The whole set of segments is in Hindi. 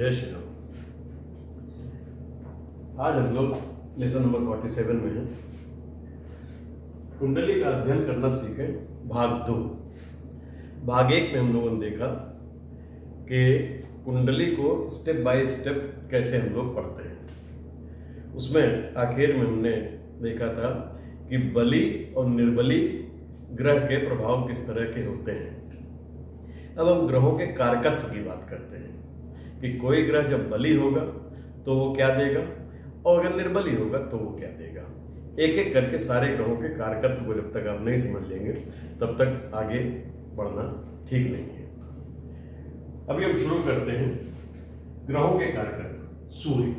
जय श्री राम। आज हम लोग लेसन नंबर 47 में हैं। कुंडली का अध्ययन करना सीखे भाग 2। भाग 1 में हम लोगों ने देखा कि कुंडली को स्टेप बाय स्टेप कैसे हम लोग पढ़ते हैं। उसमें आखिर में हमने देखा था कि बली और निर्बली ग्रह के प्रभाव किस तरह के होते हैं। अब हम ग्रहों के कारकत्व की बात करते हैं कि कोई ग्रह जब बली होगा तो वो क्या देगा और अगर निर्बली होगा तो वो क्या देगा। एक एक करके सारे ग्रहों के कारकत्व को जब तक आप नहीं समझ लेंगे तब तक आगे बढ़ना ठीक नहीं है। अभी हम शुरू करते हैं ग्रहों के कारकत्व। सूर्य।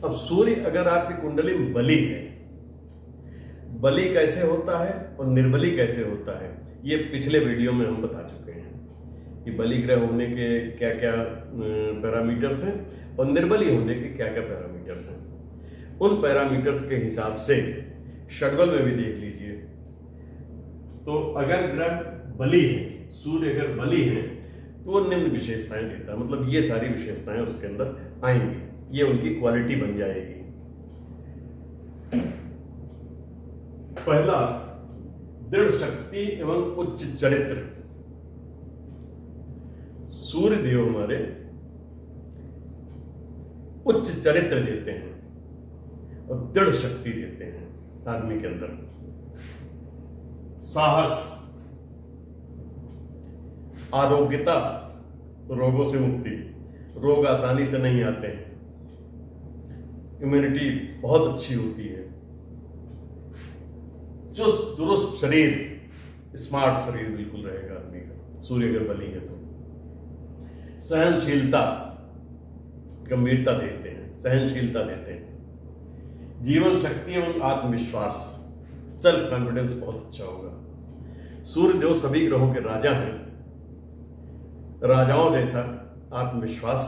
अब सूर्य अगर आपकी कुंडली में बली है, बली कैसे होता है और निर्बली कैसे होता है ये पिछले वीडियो में हम बता चुके हैं कि बली ग्रह होने के क्या क्या पैरामीटर्स हैं और निर्बली होने के क्या क्या पैरामीटर्स हैं। उन पैरामीटर्स के हिसाब से षटबल में भी देख लीजिए। तो अगर ग्रह बली है, सूर्य अगर बली है तो वो निम्न विशेषताएं देता है, मतलब ये सारी विशेषताएं उसके अंदर आएंगी, ये उनकी क्वालिटी बन जाएगी। पहला, दृढ़ शक्ति एवं उच्च चरित्र। सूर्य देव हमारे उच्च चरित्र देते हैं और दृढ़ शक्ति देते हैं आदमी के अंदर। साहस, आरोग्यता, रोगों से मुक्ति, रोग आसानी से नहीं आते हैं, इम्यूनिटी बहुत अच्छी होती है, चुस्त दुरुस्त शरीर, स्मार्ट शरीर बिल्कुल रहेगा आदमी का सूर्य अगर बली है तो। सहनशीलता, गंभीरता देते हैं, सहनशीलता देते हैं। जीवन शक्ति एवं आत्मविश्वास, सेल्फ कॉन्फिडेंस बहुत अच्छा होगा। सूर्य देव सभी ग्रहों के राजा हैं। राजाओं जैसा आत्मविश्वास,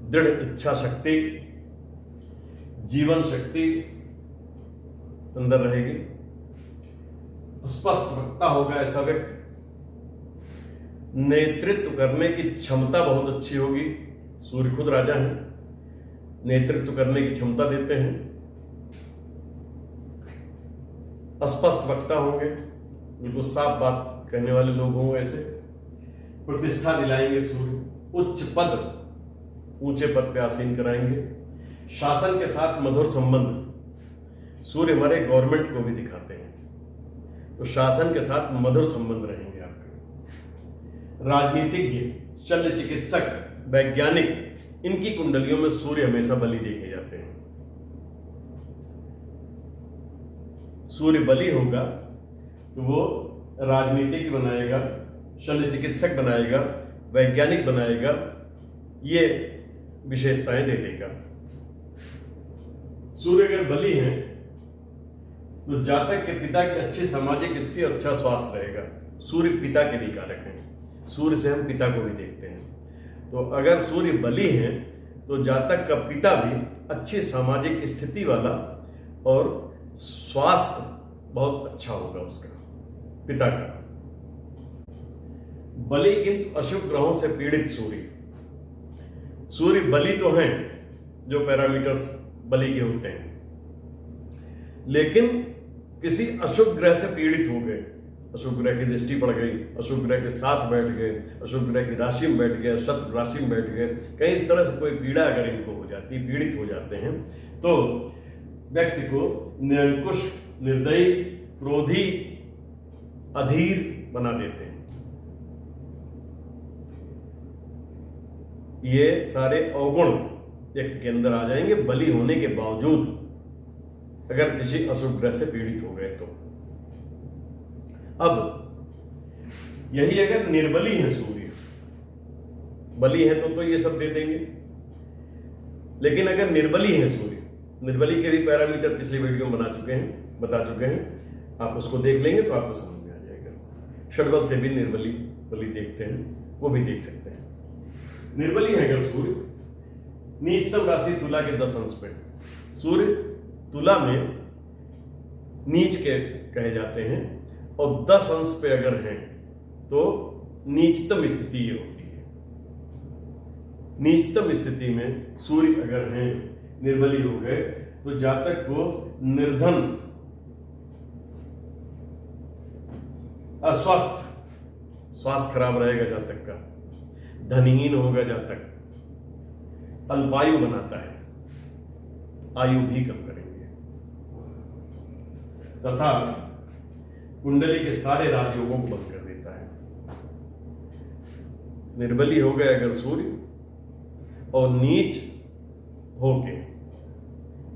दृढ़ इच्छा शक्ति, जीवन शक्ति अंदर रहेगी। स्पष्ट वक्ता होगा ऐसा व्यक्ति। नेतृत्व करने की क्षमता बहुत अच्छी होगी। सूर्य खुद राजा है, नेतृत्व करने की क्षमता देते हैं। स्पष्ट वक्ता होंगे, बिल्कुल साफ बात कहने वाले लोग होंगे ऐसे। प्रतिष्ठा दिलाएंगे सूर्य। उच्च पद, ऊंचे पद पे आसीन कराएंगे। शासन के साथ मधुर संबंध, सूर्य हमारे गवर्नमेंट को भी दिखाते हैं तो शासन के साथ मधुर संबंध रहेंगे आपके। राजनीतिज्ञ, शल्य चिकित्सक, वैज्ञानिक, इनकी कुंडलियों में सूर्य हमेशा बली देखे जाते हैं। सूर्य बली होगा तो वो राजनीतिज्ञ बनाएगा, शल्य चिकित्सक बनाएगा, वैज्ञानिक बनाएगा, ये विशेषताएं दे देगा। सूर्य अगर बली है तो जातक के पिता की अच्छी सामाजिक स्थिति, अच्छा स्वास्थ्य रहेगा। सूर्य पिता के भी कारक हैं, सूर्य से हम पिता को भी देखते हैं। तो अगर सूर्य बली है तो जातक का पिता भी अच्छी सामाजिक स्थिति वाला और स्वास्थ्य बहुत अच्छा होगा उसका, पिता का। बली किंतु अशुभ ग्रहों से पीड़ित सूर्य। सूर्य बली तो हैं जो पैरामीटर्स बली के होते हैं, लेकिन किसी अशुभ ग्रह से पीड़ित हो गए, अशुभ ग्रह की दृष्टि पड़ गई, अशुभ ग्रह के साथ बैठ गए, अशुभ ग्रह की राशि में बैठ गए, शत्रु राशि में बैठ गए, कहीं इस तरह से कोई पीड़ा अगर इनको हो जाती, पीड़ित हो जाते हैं तो व्यक्ति को निरंकुश, निर्दयी, क्रोधी, अधीर बना देते हैं। ये सारे अवगुण व्यक्ति के अंदर आ जाएंगे बली होने के बावजूद, अगर किसी अशुभ ग्रह से पीड़ित हो गए तो। अब यही अगर निर्बली है सूर्य, बली है तो ये सब दे देंगे। लेकिन अगर निर्बली है सूर्य, निर्बली के भी पैरामीटर पिछले वीडियो में बता चुके हैं, आप उसको देख लेंगे तो आपको समझ में आ जाएगा। षटबल से भी निर्बली बली देखते हैं, वो भी देख सकते हैं। निर्बली है अगर सूर्य, नीचतम राशि तुला के 10 अंश पे, सूर्य तुला में नीच के कहे जाते हैं और 10 अंश पे अगर हैं तो नीचतम स्थिति ये होती है। नीचतम स्थिति में सूर्य अगर हैं, निर्बली हो गए, तो जातक को निर्धन, अस्वस्थ, स्वास्थ्य खराब रहेगा जातक का, धनहीन होगा जातक, अल्पायु बनाता है, आयु भी कम करेंगे, तथा कुंडली के सारे राजयोगों को बंद कर देता है। निर्बली हो गए अगर सूर्य और नीच हो गए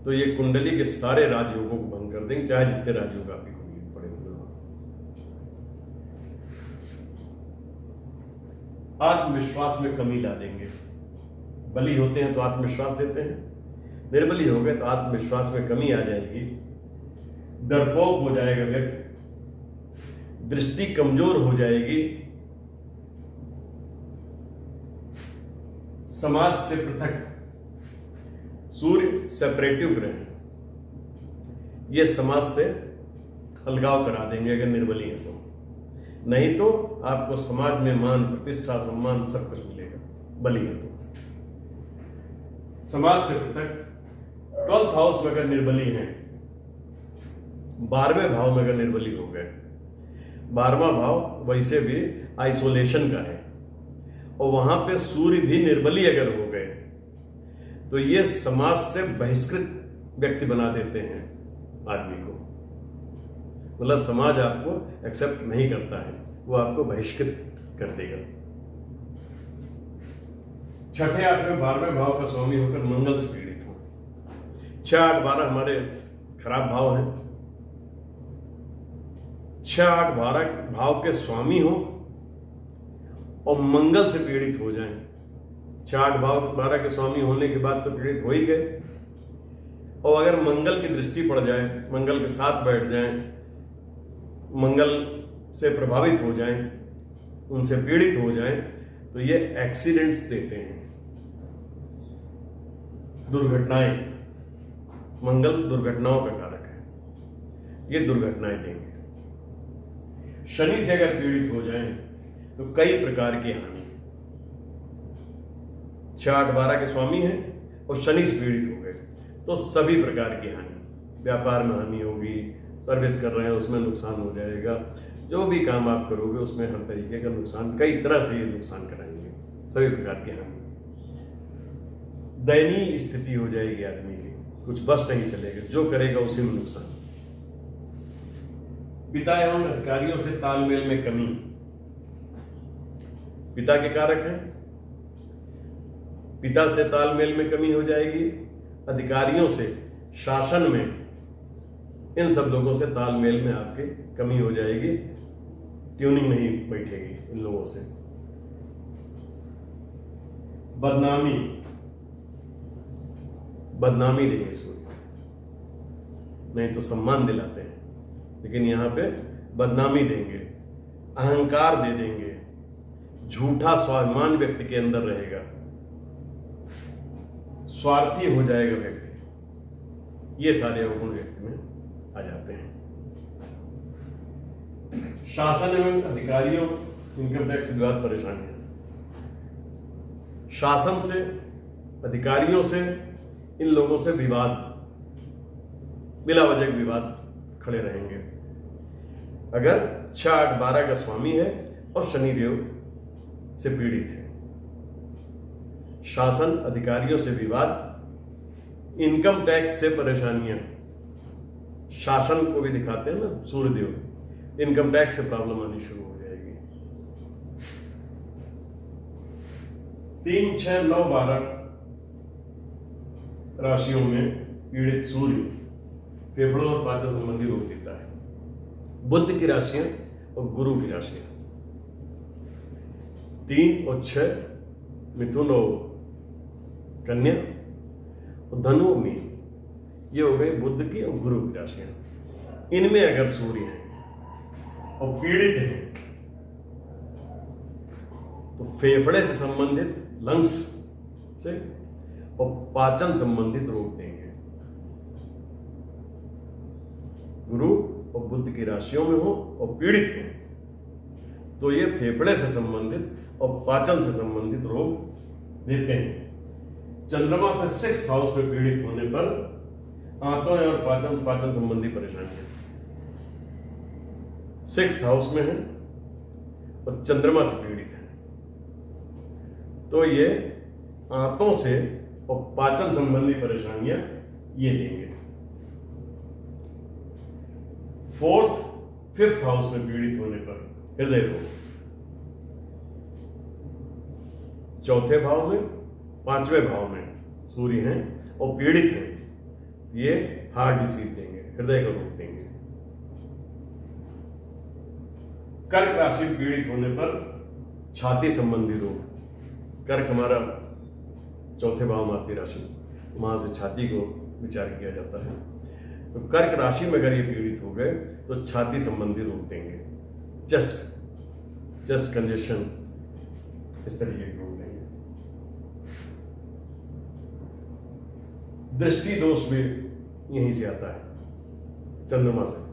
तो ये कुंडली के सारे राजयोगों को भंग कर देंगे, चाहे जितने राजयोग आपकी कुंडली में पड़े हुए हो। आत्मविश्वास में कमी ला देंगे। बली होते हैं तो आत्मविश्वास देते हैं, निर्बली हो गए तो आत्मविश्वास में कमी आ जाएगी, डरपोक हो जाएगा व्यक्ति, दृष्टि कमजोर हो जाएगी, समाज से पृथक, सूर्य सेपरेटिव ग्रह, ये समाज से अलगाव करा देंगे अगर निर्बली है तो। नहीं तो आपको समाज में मान, प्रतिष्ठा, सम्मान सब कुछ मिलेगा बली है तो। समाज से पृथक 12th हाउस में अगर निर्बली हैं, 12वें भाव में अगर निर्बली हो गए, 12वां भाव वैसे भी आइसोलेशन का है और वहां पे सूर्य भी निर्बली अगर हो गए तो ये समाज से बहिष्कृत व्यक्ति बना देते हैं आदमी को। मतलब समाज आपको एक्सेप्ट नहीं करता है, वो आपको बहिष्कृत कर देगा। 6ठे, 8वें, 12वें भाव का स्वामी होकर मंगल से पीड़ित हो। 6, 8, 12 हमारे खराब भाव हैं। 6, 8, 12 भाव के स्वामी हो और मंगल से पीड़ित हो जाएं। 6, 8, 12 के स्वामी होने के बाद तो पीड़ित हो ही गए, और अगर मंगल की दृष्टि पड़ जाए, मंगल के साथ बैठ जाएं, मंगल से प्रभावित हो जाएं, उनसे पीड़ित हो जाएं, तो ये एक्सीडेंट्स देते हैं, दुर्घटनाएं। मंगल दुर्घटनाओं का कारक है, ये दुर्घटनाएं देंगे। शनि से अगर पीड़ित हो जाएं तो कई प्रकार की हानि। 6, 8, 12 के स्वामी हैं और शनि से पीड़ित हो गए तो सभी प्रकार की हानि, व्यापार में हानि होगी, सर्विस कर रहे हैं उसमें नुकसान हो जाएगा, जो भी काम आप करोगे उसमें हर तरीके का नुकसान, कई तरह से ये नुकसान कराएंगे, सभी प्रकार की हानि। दयनीय स्थिति हो जाएगी आदमी की, कुछ बस नहीं चलेगा, जो करेगा उसी में नुकसान। पिता एवं अधिकारियों से तालमेल में कमी, पिता के कारक हैं, पिता से तालमेल में कमी हो जाएगी, अधिकारियों से, शासन में, इन सब लोगों से तालमेल में आपके कमी हो जाएगी, ट्यूनिंग नहीं बैठेगी इन लोगों से। बदनामी, बदनामी देंगे सूर्य, नहीं तो सम्मान दिलाते हैं, लेकिन यहां पे बदनामी देंगे, अहंकार दे देंगे, झूठा स्वाभिमान व्यक्ति के अंदर रहेगा, स्वार्थी हो जाएगा व्यक्ति, ये सारे अवगुण व्यक्ति में आ जाते हैं। शासन एवं अधिकारियों, इनकम टैक्स विवाद परेशानियां, शासन से, अधिकारियों से, इन लोगों से विवाद, बिला वजह विवाद खड़े रहेंगे अगर 6, 8, 12 का स्वामी है और शनिदेव से पीड़ित है। शासन, अधिकारियों से विवाद, इनकम टैक्स से परेशानियां, शासन को भी दिखाते हैं ना सूर्यदेव, इनकम टैक्स से प्रॉब्लम आनी शुरू हो जाएगी। 3, 6, 9, 12 राशियों में पीड़ित सूर्य फेफड़ों और पाचन संबंधी रोग देता है। बुध की राशियां और गुरु की राशियां 3 और 6, मिथुन और कन्या और धनु और मीन, ये हो गई बुध की और गुरु की राशियां। इनमें अगर सूर्य है और पीड़ित है तो फेफड़े से संबंधित, लंग्स से और पाचन संबंधित रोग देंगे। गुरु और बुध की राशियों में हो और पीड़ित हो तो ये फेफड़े से संबंधित और पाचन से संबंधित रोग देते हैं। चंद्रमा से 6th हाउस में पीड़ित होने पर आंतों और पाचन संबंधी परेशानियां 6th हाउस में है और चंद्रमा से पीड़ित है, तो ये आंतों से और पाचन संबंधी परेशानियां ये देंगे। 4th 5th हाउस में पीड़ित होने पर हृदय रोग, 4थे भाव में 5वें भाव में सूर्य हैं और पीड़ित हैं, ये हार्ट डिसीज देंगे, हृदय का रोग देंगे। कर्क राशि में पीड़ित होने पर छाती संबंधी रोग, कर्क हमारा 4थे भाव में आती राशि, वहां से छाती को विचार किया जाता है। तो कर्क राशि में अगर ये पीड़ित हो गए तो छाती संबंधी रोग देंगे, चेस्ट कंजेशन, इस तरीके के रोग देंगे। दृष्टि दोष भी यहीं से आता है, चंद्रमा से।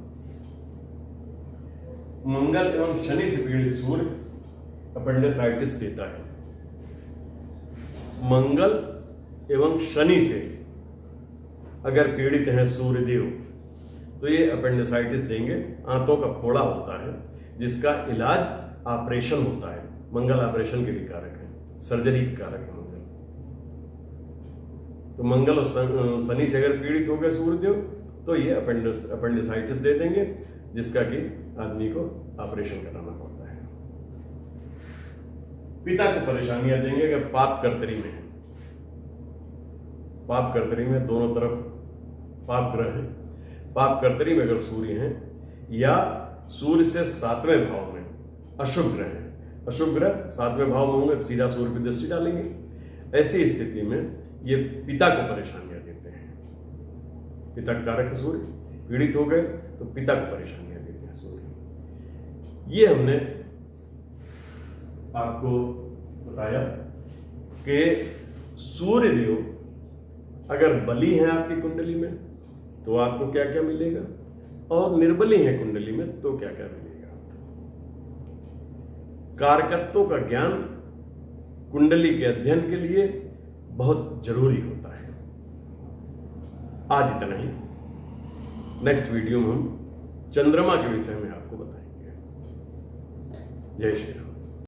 मंगल एवं शनि से पीड़ित सूर्य अपेंडिसाइटिस देता है। मंगल एवं शनि से अगर पीड़ित हैं सूर्यदेव तो ये अपेंडिसाइटिस देंगे। आंतों का फोड़ा होता है जिसका इलाज ऑपरेशन होता है। मंगल ऑपरेशन के भी कारक है, सर्जरी के कारक है मंगल। तो मंगल और शनि से अगर पीड़ित हो गए सूर्यदेव तो ये अपेंडिसाइटिस दे देंगे, जिसका कि आदमी को ऑपरेशन कराना पड़ता है। पिता को परेशानियां देंगे अगर पाप कर्तरी में है। पाप कर्तरी में दोनों तरफ पाप ग्रह है। पाप कर्तरी में अगर सूर्य है या सूर्य से 7वें भाव में अशुभ ग्रह है, अशुभ ग्रह 7वें भाव में होंगे तो सीधा सूर्य पर दृष्टि डालेंगे। ऐसी स्थिति में ये पिता को परेशानियां देते हैं। पिता कारक सूर्य, पीड़ित हो गए तो पिता को परेशानियां देते हैं सूर्य। ये हमने आपको बताया कि सूर्यदेव अगर बली हैं आपकी कुंडली में तो आपको क्या क्या मिलेगा, और निर्बली है कुंडली में तो क्या क्या मिलेगा। कारकत्वों का ज्ञान कुंडली के अध्ययन के लिए बहुत जरूरी होता है। आज इतना ही। नेक्स्ट वीडियो में हम चंद्रमा के विषय में आपको बताएंगे। जय श्री राम।